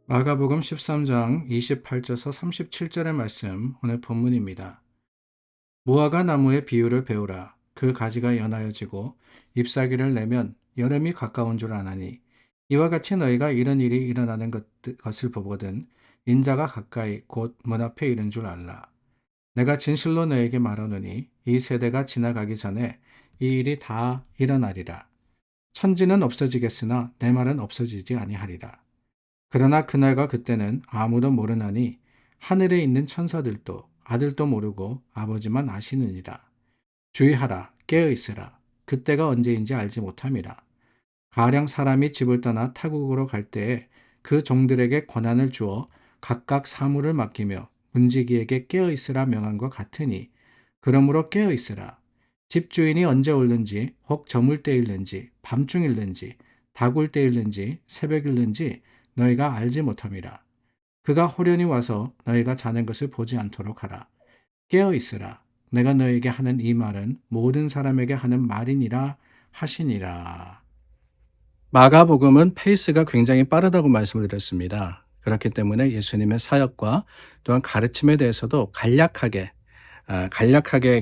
마가복음 13장 28절에서 37절의 말씀, 오늘 본문입니다. 무화과 나무의 비유를 배우라. 그 가지가 연하여지고 잎사귀를 내면 여름이 가까운 줄 아나니, 이와 같이 너희가 이런 일이 일어나는 것을 보거든 인자가 가까이 곧 문 앞에 이른 줄 알라. 내가 진실로 너에게 말하노니 이 세대가 지나가기 전에 이 일이 다 일어나리라. 천지는 없어지겠으나 내 말은 없어지지 아니하리라. 그러나 그날과 그때는 아무도 모르나니 하늘에 있는 천사들도 아들도 모르고 아버지만 아시느니라. 주의하라, 깨어있으라. 그때가 언제인지 알지 못함이라. 가령 사람이 집을 떠나 타국으로 갈 때에 그 종들에게 권한을 주어 각각 사물을 맡기며 문지기에게 깨어있으라 명한 것 같으니, 그러므로 깨어있으라. 집주인이 언제 올는지, 혹 저물 때일는지, 밤중일는지, 다굴 때일는지, 새벽일는지 너희가 알지 못함이라. 그가 호련히 와서 너희가 자는 것을 보지 않도록 하라. 깨어 있으라. 내가 너에게 하는 이 말은 모든 사람에게 하는 말이니라 하시니라. 마가복음은 페이스가 굉장히 빠르다고 말씀을 드렸습니다. 그렇기 때문에 예수님의 사역과 또한 가르침에 대해서도 간략하게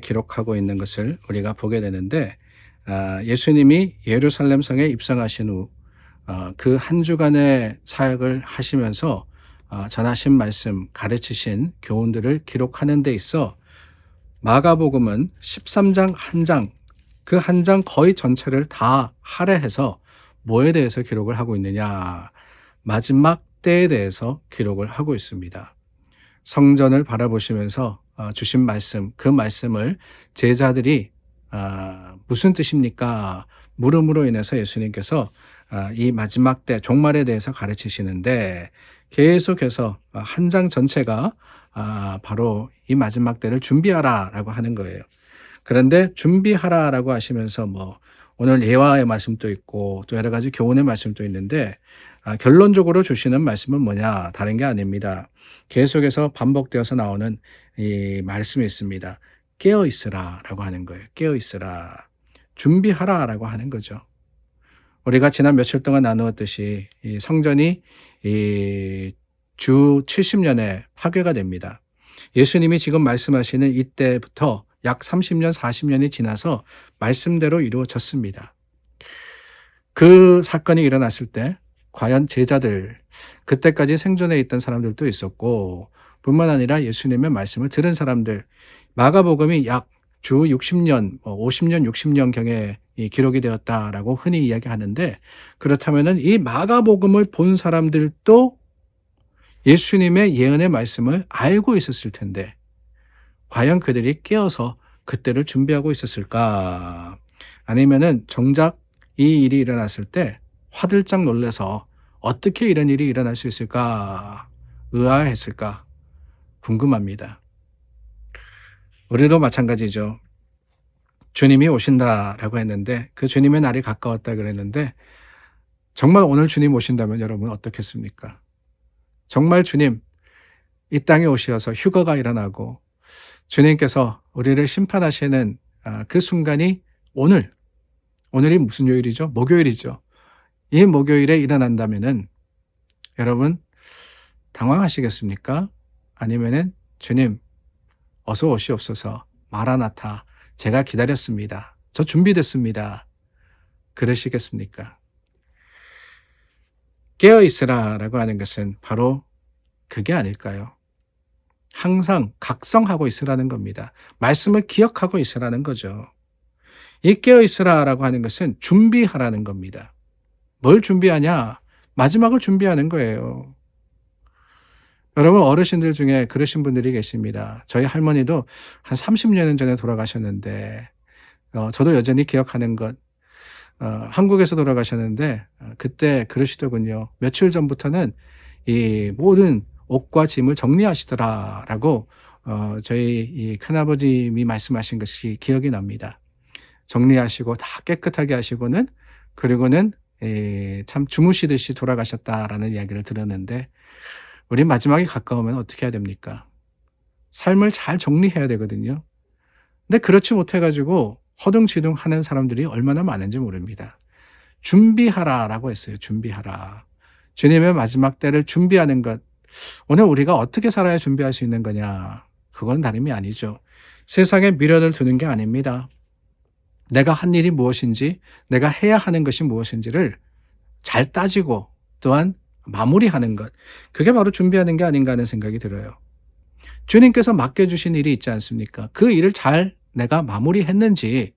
기록하고 있는 것을 우리가 보게 되는데, 예수님이 예루살렘 성에 입성하신 후 그 한 주간의 사역을 하시면서 전하신 말씀, 가르치신 교훈들을 기록하는 데 있어 마가복음은 13장 한 장, 그 한 장 거의 전체를 다 할애해서 뭐에 대해서 기록을 하고 있느냐? 마지막 때에 대해서 기록을 하고 있습니다. 성전을 바라보시면서 주신 말씀, 그 말씀을 제자들이 무슨 뜻입니까? 물음으로 인해서 예수님께서 이 마지막 때 종말에 대해서 가르치시는데, 계속해서 한 장 전체가 바로 이 마지막 때를 준비하라라고 하는 거예요. 그런데 준비하라라고 하시면서 오늘 예화의 말씀도 있고 또 여러 가지 교훈의 말씀도 있는데, 결론적으로 주시는 말씀은 뭐냐? 다른 게 아닙니다. 계속해서 반복되어서 나오는 이 말씀이 있습니다. 깨어 있으라라고 하는 거예요. 깨어 있으라. 준비하라라고 하는 거죠. 우리가 지난 며칠 동안 나누었듯이 이 성전이 주 70년에 파괴가 됩니다. 예수님이 지금 말씀하시는 이때부터 약 30년, 40년이 지나서 말씀대로 이루어졌습니다. 그 사건이 일어났을 때 과연 제자들, 그때까지 생존해 있던 사람들도 있었고, 뿐만 아니라 예수님의 말씀을 들은 사람들, 마가복음이 약 주 60년, 50년, 60년경에 기록이 되었다라고 흔히 이야기하는데, 그렇다면은 이 마가복음을 본 사람들도 예수님의 예언의 말씀을 알고 있었을 텐데, 과연 그들이 깨어서 그때를 준비하고 있었을까? 아니면은 정작 이 일이 일어났을 때 화들짝 놀라서 어떻게 이런 일이 일어날 수 있을까? 의아했을까? 궁금합니다. 우리도 마찬가지죠. 주님이 오신다라고 했는데, 그 주님의 날이 가까웠다 그랬는데, 정말 오늘 주님 오신다면 여러분 어떻겠습니까? 정말 주님 이 땅에 오셔서 휴거가 일어나고 주님께서 우리를 심판하시는 그 순간이 오늘이 무슨 요일이죠? 목요일이죠. 이 목요일에 일어난다면은 여러분 당황하시겠습니까? 아니면은 주님 어서 오시옵소서, 마라나타, 제가 기다렸습니다, 저 준비됐습니다, 그러시겠습니까? 깨어있으라라고 하는 것은 바로 그게 아닐까요? 항상 각성하고 있으라는 겁니다. 말씀을 기억하고 있으라는 거죠. 이 깨어있으라라고 하는 것은 준비하라는 겁니다. 뭘 준비하냐? 마지막을 준비하는 거예요. 여러분, 어르신들 중에 그러신 분들이 계십니다. 저희 할머니도 한 30년 전에 돌아가셨는데, 저도 여전히 기억하는 것, 한국에서 돌아가셨는데, 그때 그러시더군요. 며칠 전부터는 이 모든 옷과 짐을 정리하시더라라고, 저희 이 큰아버님이 말씀하신 것이 기억이 납니다. 정리하시고 다 깨끗하게 하시고는, 그리고는 참 주무시듯이 돌아가셨다라는 이야기를 들었는데, 우리 마지막이 가까우면 어떻게 해야 됩니까? 삶을 잘 정리해야 되거든요. 근데 그렇지 못해가지고 허둥지둥 하는 사람들이 얼마나 많은지 모릅니다. 준비하라라고 했어요. 준비하라. 주님의 마지막 때를 준비하는 것. 오늘 우리가 어떻게 살아야 준비할 수 있는 거냐? 그건 다름이 아니죠. 세상에 미련을 두는 게 아닙니다. 내가 한 일이 무엇인지, 내가 해야 하는 것이 무엇인지를 잘 따지고 또한 마무리하는 것. 그게 바로 준비하는 게 아닌가 하는 생각이 들어요. 주님께서 맡겨주신 일이 있지 않습니까? 그 일을 잘 내가 마무리했는지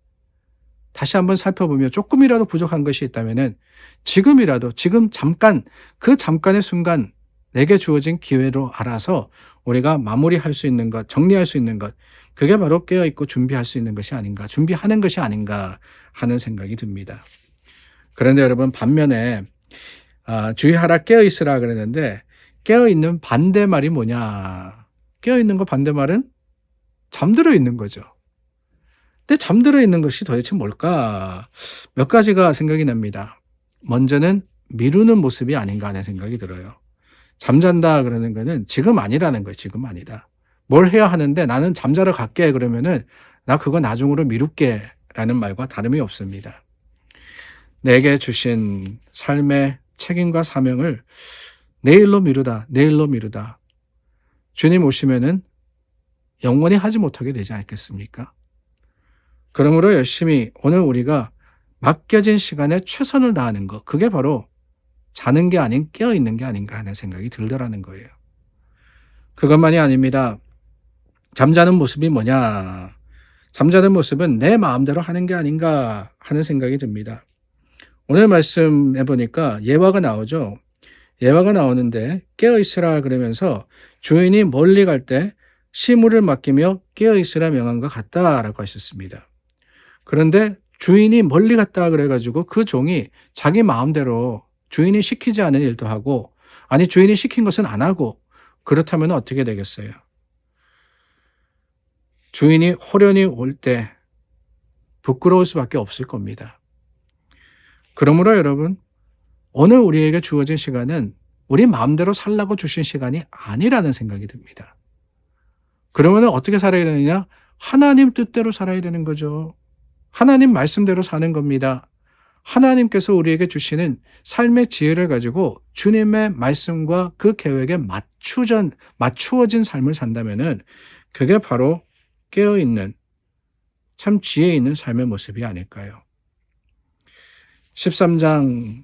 다시 한번 살펴보며 조금이라도 부족한 것이 있다면은 지금이라도 지금 잠깐 그 잠깐의 순간 내게 주어진 기회로 알아서 우리가 마무리할 수 있는 것, 정리할 수 있는 것, 그게 바로 깨어있고 준비할 수 있는 것이 아닌가, 준비하는 것이 아닌가 하는 생각이 듭니다. 그런데 여러분 반면에 주의하라 깨어있으라 그랬는데 깨어있는 반대말이 뭐냐? 깨어있는 거 반대말은 잠들어 있는 거죠. 근데 잠들어 있는 것이 도대체 뭘까? 몇 가지가 생각이 납니다. 먼저는 미루는 모습이 아닌가 하는 생각이 들어요. 잠잔다 그러는 거는 지금 아니라는 거예요. 지금 아니다. 뭘 해야 하는데 나는 잠자러 갈게 그러면은 나 그거 나중으로 미룰게 라는 말과 다름이 없습니다. 내게 주신 삶의 책임과 사명을 내일로 미루다, 내일로 미루다. 주님 오시면은 영원히 하지 못하게 되지 않겠습니까? 그러므로 열심히 오늘 우리가 맡겨진 시간에 최선을 다하는 것, 그게 바로 자는 게 아닌 깨어있는 게 아닌가 하는 생각이 들더라는 거예요. 그것만이 아닙니다. 잠자는 모습이 뭐냐? 잠자는 모습은 내 마음대로 하는 게 아닌가 하는 생각이 듭니다. 오늘 말씀해 보니까 예화가 나오죠. 예화가 나오는데 깨어있으라 그러면서 주인이 멀리 갈 때 시무를 맡기며 깨어있으라 명한 것 같다라고 하셨습니다. 그런데 주인이 멀리 갔다 그래가지고 그 종이 자기 마음대로 주인이 시키지 않은 일도 하고, 아니 주인이 시킨 것은 안 하고, 그렇다면 어떻게 되겠어요? 주인이 호련히 올 때 부끄러울 수밖에 없을 겁니다. 그러므로 여러분, 오늘 우리에게 주어진 시간은 우리 마음대로 살라고 주신 시간이 아니라는 생각이 듭니다. 그러면 어떻게 살아야 되느냐? 하나님 뜻대로 살아야 되는 거죠. 하나님 말씀대로 사는 겁니다. 하나님께서 우리에게 주시는 삶의 지혜를 가지고 주님의 말씀과 그 계획에 맞추어진 삶을 산다면은 그게 바로 깨어있는 참 지혜 있는 삶의 모습이 아닐까요? 13장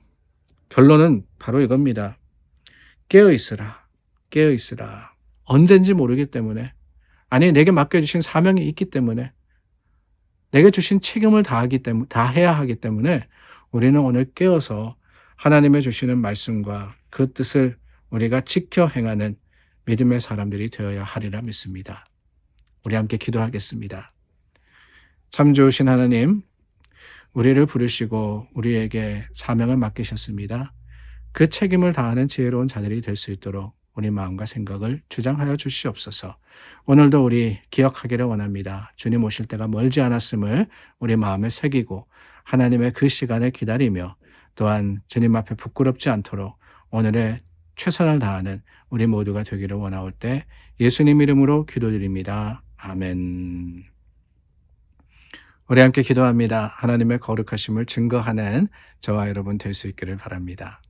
결론은 바로 이겁니다. 깨어있으라. 깨어있으라. 언젠지 모르기 때문에, 아니 내게 맡겨주신 사명이 있기 때문에, 내게 주신 책임을 다해야 하기 때문에 우리는 오늘 깨어서 하나님의 주시는 말씀과 그 뜻을 우리가 지켜 행하는 믿음의 사람들이 되어야 하리라 믿습니다. 우리 함께 기도하겠습니다. 참 좋으신 하나님, 우리를 부르시고 우리에게 사명을 맡기셨습니다. 그 책임을 다하는 지혜로운 자들이 될 수 있도록 우리 마음과 생각을 주장하여 주시옵소서. 오늘도 우리 기억하기를 원합니다. 주님 오실 때가 멀지 않았음을 우리 마음에 새기고 하나님의 그 시간을 기다리며 또한 주님 앞에 부끄럽지 않도록 오늘의 최선을 다하는 우리 모두가 되기를 원하올 때 예수님 이름으로 기도드립니다. 아멘. 우리 함께 기도합니다. 하나님의 거룩하심을 증거하는 저와 여러분 될 수 있기를 바랍니다.